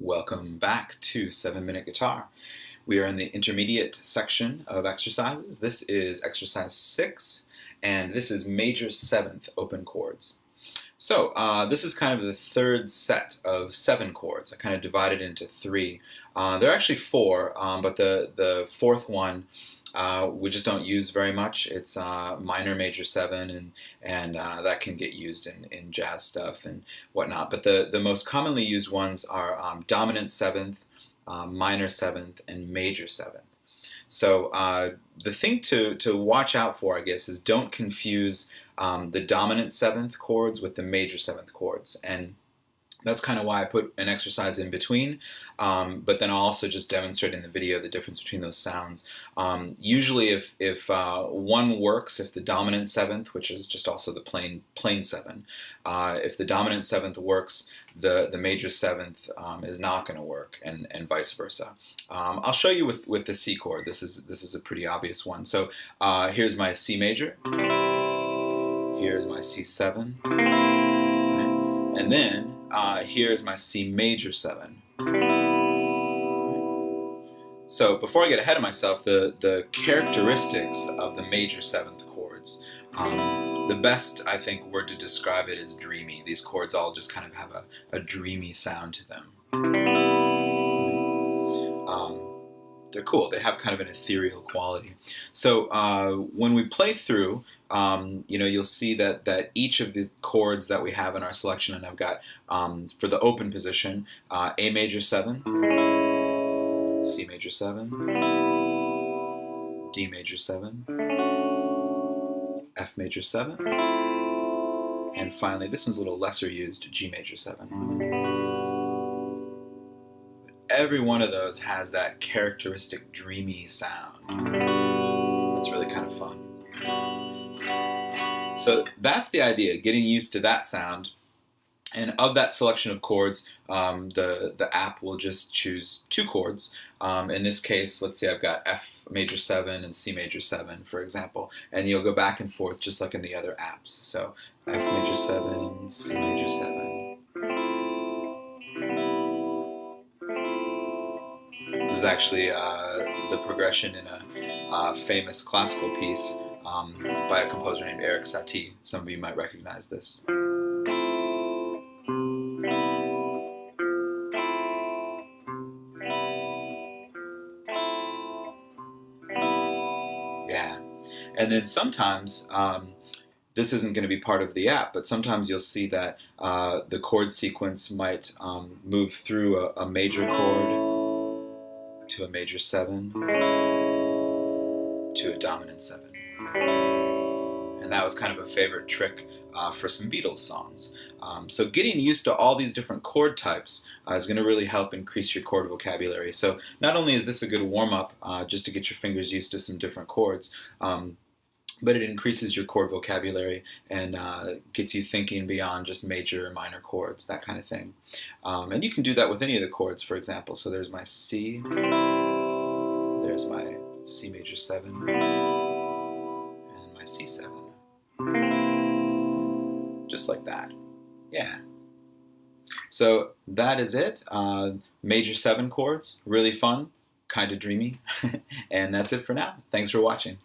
Welcome back to 7-Minute Guitar. We are in the intermediate section of exercises. This is exercise 6, and this is major 7th open chords. So this is kind of the third set of 7 chords. I kind of divided it into 3. There are actually 4, but the fourth one we just don't use very much. It's minor major 7, and that can get used in jazz stuff and whatnot. But the most commonly used ones are dominant 7th, minor 7th, and major 7th. So the thing to watch out for, I guess, is don't confuse the dominant 7th chords with the major 7th chords. And that's kind of why I put an exercise in between, but then I'll also just demonstrate in the video the difference between those sounds. Usually if one works, if the dominant 7th, which is just also the plain 7, if the dominant 7th works, the major 7th is not going to work, and vice versa. I'll show you with the C chord. This is a pretty obvious one. So here's my C major, here's my C7, right? And then here's my C major 7. So before I get ahead of myself, the characteristics of the major 7th chords, the best, I think, word to describe it is dreamy. These chords all just kind of have a dreamy sound to them. They're cool. They have kind of an ethereal quality. So when we play through, you'll see that each of the chords that we have in our selection, and I've got for the open position, A major 7, C major 7, D major 7, F major 7, and finally, this one's a little lesser used, G major 7. Every one of those has that characteristic dreamy sound. It's really kind of fun. So that's the idea, getting used to that sound. And of that selection of chords, the app will just choose 2 chords. In this case, let's say I've got F major 7 and C major 7, for example. And you'll go back and forth just like in the other apps. So F major 7, C major 7. This is actually the progression in a famous classical piece by a composer named Eric Satie. Some of you might recognize this. Yeah. And then sometimes, this isn't going to be part of the app, but sometimes you'll see that the chord sequence might move through a major chord, to a major 7, to a dominant 7. And that was kind of a favorite trick for some Beatles songs. So getting used to all these different chord types is going to really help increase your chord vocabulary. So not only is this a good warm-up just to get your fingers used to some different chords, but it increases your chord vocabulary and gets you thinking beyond just major or minor chords, that kind of thing. And you can do that with any of the chords, for example. So there's my C, there's my C major 7, and my C7. Just like that. Yeah. So that is it. Major 7 chords, really fun, kind of dreamy. And that's it for now. Thanks for watching.